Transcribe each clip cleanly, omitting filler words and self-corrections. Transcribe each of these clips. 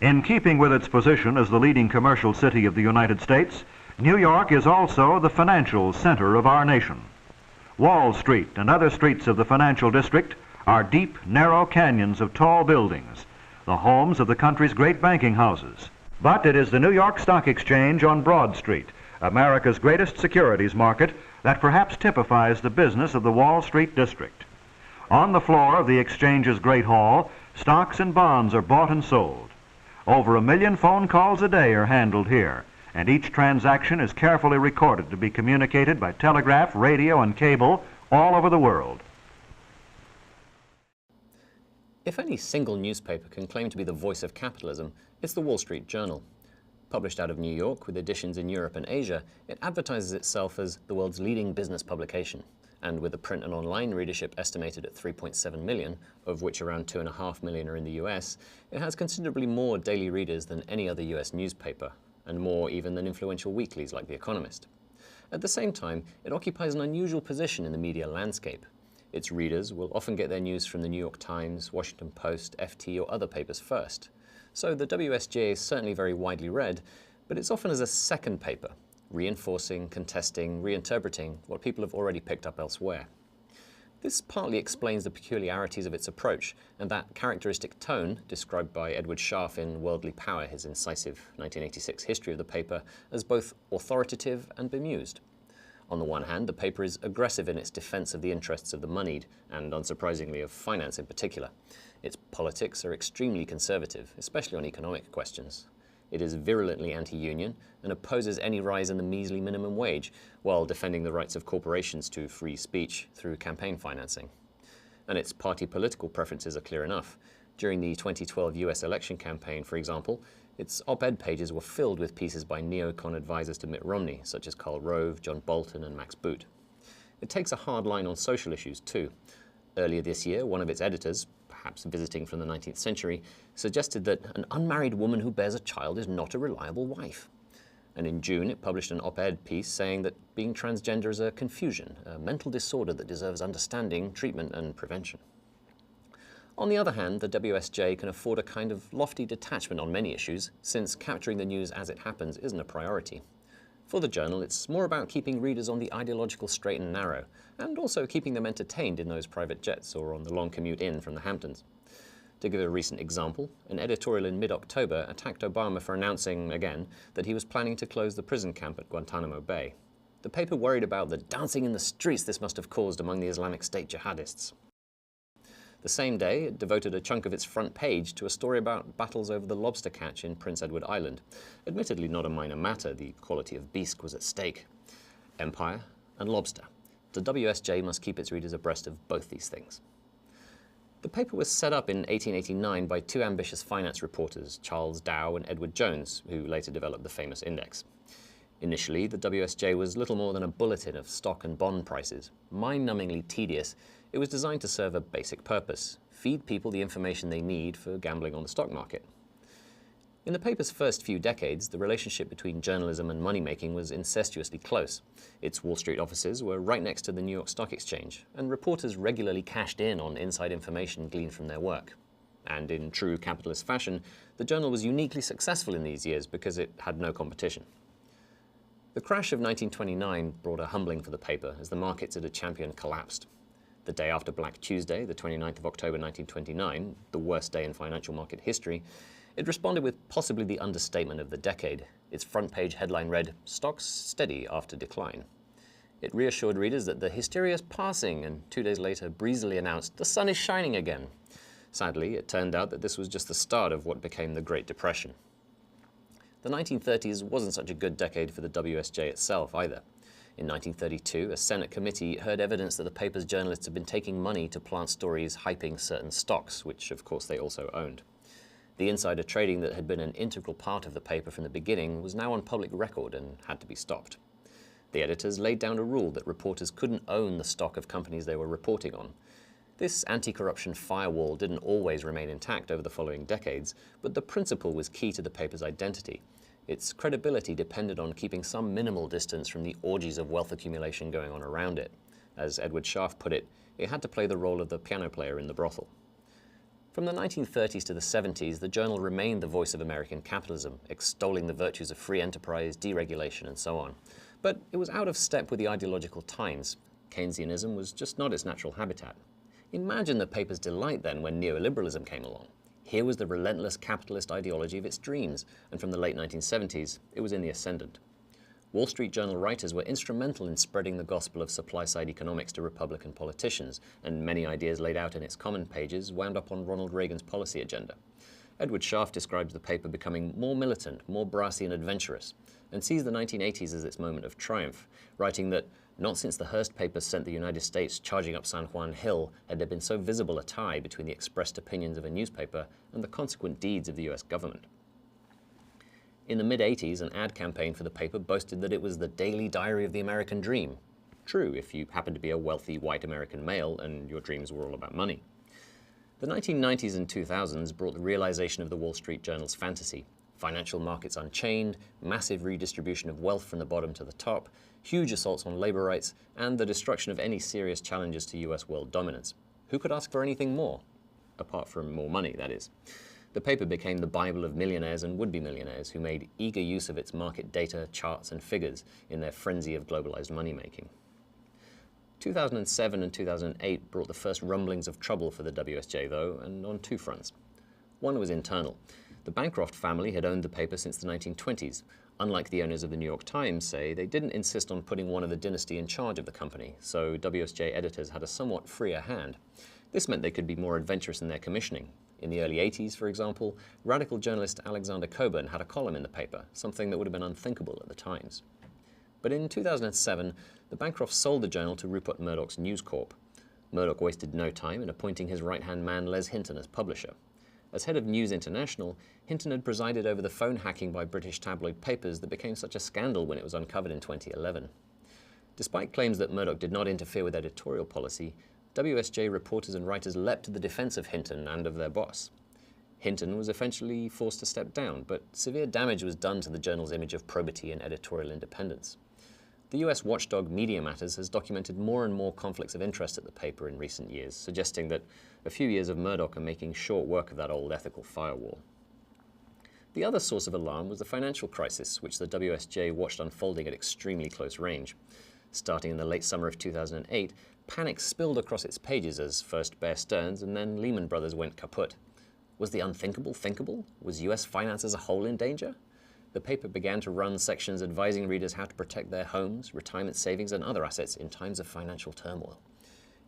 In keeping with its position as the leading commercial city of the United States, New York is also the financial center of our nation. Wall Street and other streets of the financial district are deep, narrow canyons of tall buildings, the homes of the country's great banking houses. But it is the New York Stock Exchange on Broad Street, America's greatest securities market, that perhaps typifies the business of the Wall Street district. On the floor of the exchange's Great Hall, stocks and bonds are bought and sold. Over 1 million phone calls a day are handled here, and each transaction is carefully recorded to be communicated by telegraph, radio, and cable all over the world. If any single newspaper can claim to be the voice of capitalism, it's the Wall Street Journal. Published out of New York with editions in Europe and Asia, it advertises itself as the world's leading business publication. And with a print and online readership estimated at 3.7 million, of which around 2.5 million are in the US, it has considerably more daily readers than any other US newspaper, and more even than influential weeklies like The Economist. At the same time, it occupies an unusual position in the media landscape. Its readers will often get their news from the New York Times, Washington Post, FT, or other papers first. So the WSJ is certainly very widely read, but it's often as a second paper, reinforcing, contesting, reinterpreting what people have already picked up elsewhere. This partly explains the peculiarities of its approach and that characteristic tone described by Edward Sharf in Worldly Power, his incisive 1986 history of the paper, as both authoritative and bemused. On the one hand, the paper is aggressive in its defense of the interests of the moneyed, and unsurprisingly of finance in particular. Its politics are extremely conservative, especially on economic questions. It is virulently anti-union and opposes any rise in the measly minimum wage, while defending the rights of corporations to free speech through campaign financing. And its party political preferences are clear enough. During the 2012 US election campaign, for example, its op-ed pages were filled with pieces by neocon advisors to Mitt Romney, such as Karl Rove, John Bolton, and Max Boot. It takes a hard line on social issues, too. Earlier this year, one of its editors, perhaps visiting from the 19th century, suggested that an unmarried woman who bears a child is not a reliable wife. And in June, it published an op-ed piece saying that being transgender is a confusion, a mental disorder that deserves understanding, treatment, and prevention. On the other hand, the WSJ can afford a kind of lofty detachment on many issues, since capturing the news as it happens isn't a priority. For the Journal, it's more about keeping readers on the ideological straight and narrow, and also keeping them entertained in those private jets or on the long commute in from the Hamptons. To give a recent example, an editorial in mid-October attacked Obama for announcing, again, that he was planning to close the prison camp at Guantanamo Bay. The paper worried about the dancing in the streets this must have caused among the Islamic State jihadists. The same day, it devoted a chunk of its front page to a story about battles over the lobster catch in Prince Edward Island. Admittedly not a minor matter, the quality of bisque was at stake. Empire and lobster. The WSJ must keep its readers abreast of both these things. The paper was set up in 1889 by two ambitious finance reporters, Charles Dow and Edward Jones, who later developed the famous index. Initially, the WSJ was little more than a bulletin of stock and bond prices. Mind-numbingly tedious, it was designed to serve a basic purpose: feed people the information they need for gambling on the stock market. In the paper's first few decades, the relationship between journalism and money-making was incestuously close. Its Wall Street offices were right next to the New York Stock Exchange, and reporters regularly cashed in on inside information gleaned from their work. And in true capitalist fashion, the Journal was uniquely successful in these years because it had no competition. The crash of 1929 brought a humbling for the paper as the markets it had championed collapsed. The day after Black Tuesday, the 29th of October 1929, the worst day in financial market history, it responded with possibly the understatement of the decade. Its front page headline read, "Stocks steady after decline." It reassured readers that the hysteria is passing, and 2 days later breezily announced, "The sun is shining again." Sadly, it turned out that this was just the start of what became the Great Depression. The 1930s wasn't such a good decade for the WSJ itself either. In 1932, a Senate committee heard evidence that the paper's journalists had been taking money to plant stories hyping certain stocks, which of course they also owned. The insider trading that had been an integral part of the paper from the beginning was now on public record and had to be stopped. The editors laid down a rule that reporters couldn't own the stock of companies they were reporting on. This anti-corruption firewall didn't always remain intact over the following decades, but the principle was key to the paper's identity. Its credibility depended on keeping some minimal distance from the orgies of wealth accumulation going on around it. As Edward Sharf put it, it had to play the role of the piano player in the brothel. From the 1930s to the 70s, the journal remained the voice of American capitalism, extolling the virtues of free enterprise, deregulation, and so on. But it was out of step with the ideological times. Keynesianism was just not its natural habitat. Imagine the paper's delight then when neoliberalism came along. Here was the relentless capitalist ideology of its dreams, and from the late 1970s, it was in the ascendant. Wall Street Journal writers were instrumental in spreading the gospel of supply-side economics to Republican politicians, and many ideas laid out in its comment pages wound up on Ronald Reagan's policy agenda. Edward Schaaf describes the paper becoming more militant, more brassy and adventurous, and sees the 1980s as its moment of triumph, writing that not since the Hearst papers sent the United States charging up San Juan Hill had there been so visible a tie between the expressed opinions of a newspaper and the consequent deeds of the US government. In the mid-80s, an ad campaign for the paper boasted that it was the daily diary of the American dream. True, if you happened to be a wealthy white American male and your dreams were all about money. The 1990s and 2000s brought the realization of the Wall Street Journal's fantasy. Financial markets unchained, massive redistribution of wealth from the bottom to the top, huge assaults on labor rights, and the destruction of any serious challenges to US world dominance. Who could ask for anything more? Apart from more money, that is. The paper became the Bible of millionaires and would-be millionaires who made eager use of its market data, charts, and figures in their frenzy of globalized money-making. 2007 and 2008 brought the first rumblings of trouble for the WSJ, though, and on two fronts. One was internal. The Bancroft family had owned the paper since the 1920s. Unlike the owners of the New York Times, say, they didn't insist on putting one of the dynasty in charge of the company, so WSJ editors had a somewhat freer hand. This meant they could be more adventurous in their commissioning. In the early 80s, for example, radical journalist Alexander Cockburn had a column in the paper, something that would have been unthinkable at the Times. But in 2007, the Bancrofts sold the journal to Rupert Murdoch's News Corp. Murdoch wasted no time in appointing his right-hand man Les Hinton as publisher. As head of News International, Hinton had presided over the phone hacking by British tabloid papers that became such a scandal when it was uncovered in 2011. Despite claims that Murdoch did not interfere with editorial policy, WSJ reporters and writers leapt to the defense of Hinton and of their boss. Hinton was eventually forced to step down, but severe damage was done to the journal's image of probity and editorial independence. The US watchdog Media Matters has documented more and more conflicts of interest at the paper in recent years, suggesting that a few years of Murdoch are making short work of that old ethical firewall. The other source of alarm was the financial crisis, which the WSJ watched unfolding at extremely close range. Starting in the late summer of 2008, panic spilled across its pages as first Bear Stearns and then Lehman Brothers went kaput. Was the unthinkable thinkable? Was US finance as a whole in danger? The paper began to run sections advising readers how to protect their homes, retirement savings, and other assets in times of financial turmoil.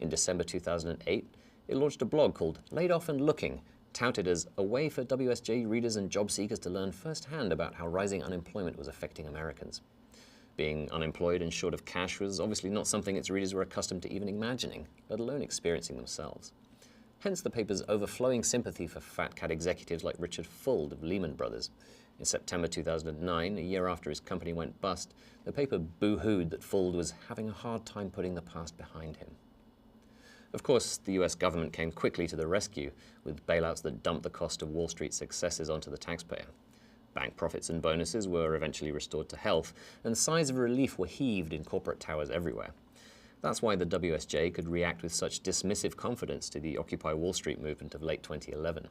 In December 2008, it launched a blog called Laid Off and Looking, touted as a way for WSJ readers and job seekers to learn firsthand about how rising unemployment was affecting Americans. Being unemployed and short of cash was obviously not something its readers were accustomed to even imagining, let alone experiencing themselves. Hence the paper's overflowing sympathy for fat cat executives like Richard Fuld of Lehman Brothers. In September 2009, a year after his company went bust, the paper boo-hooed that Fuld was having a hard time putting the past behind him. Of course, the US government came quickly to the rescue, with bailouts that dumped the cost of Wall Street's successes onto the taxpayer. Bank profits and bonuses were eventually restored to health, and sighs of relief were heaved in corporate towers everywhere. That's why the WSJ could react with such dismissive confidence to the Occupy Wall Street movement of late 2011.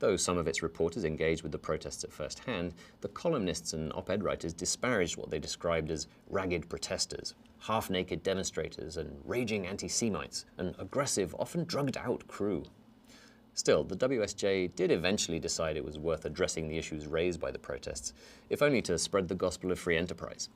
Though some of its reporters engaged with the protests at first hand, the columnists and op-ed writers disparaged what they described as ragged protesters, half-naked demonstrators, and raging anti-Semites, an aggressive, often drugged-out crew. Still, the WSJ did eventually decide it was worth addressing the issues raised by the protests, if only to spread the gospel of free enterprise.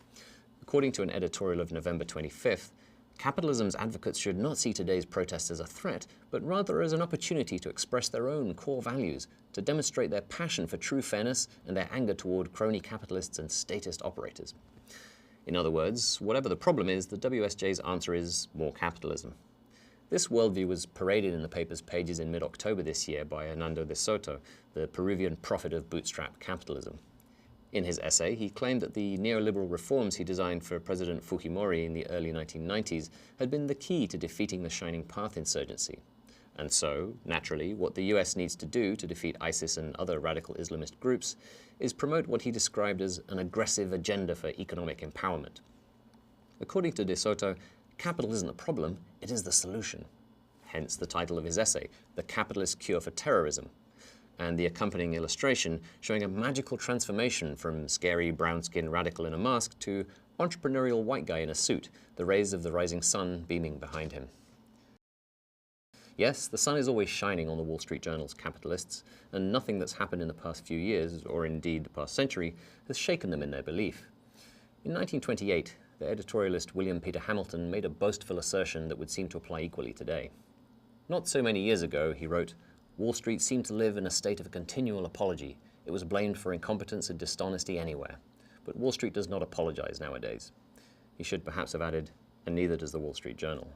According to an editorial of November 25th, capitalism's advocates should not see today's protests as a threat, but rather as an opportunity to express their own core values, to demonstrate their passion for true fairness and their anger toward crony capitalists and statist operators. In other words, whatever the problem is, the WSJ's answer is more capitalism. This worldview was paraded in the paper's pages in mid-October this year by Hernando de Soto, the Peruvian prophet of bootstrap capitalism. In his essay, he claimed that the neoliberal reforms he designed for President Fujimori in the early 1990s had been the key to defeating the Shining Path insurgency. And so, naturally, what the US needs to do to defeat ISIS and other radical Islamist groups is promote what he described as an aggressive agenda for economic empowerment. According to De Soto, capital isn't the problem, it is the solution. hence the title of his essay, The Capitalist Cure for Terrorism, and the accompanying illustration showing a magical transformation from scary brown-skinned radical in a mask to entrepreneurial white guy in a suit, the rays of the rising sun beaming behind him. Yes, the sun is always shining on the Wall Street Journal's capitalists, and nothing that's happened in the past few years, or indeed the past century, has shaken them in their belief. In 1928, the editorialist William Peter Hamilton made a boastful assertion that would seem to apply equally today. Not so many years ago, he wrote, "Wall Street seemed to live in a state of continual apology. It was blamed for incompetence and dishonesty anywhere. But Wall Street does not apologize nowadays." He should perhaps have added, and neither does the Wall Street Journal.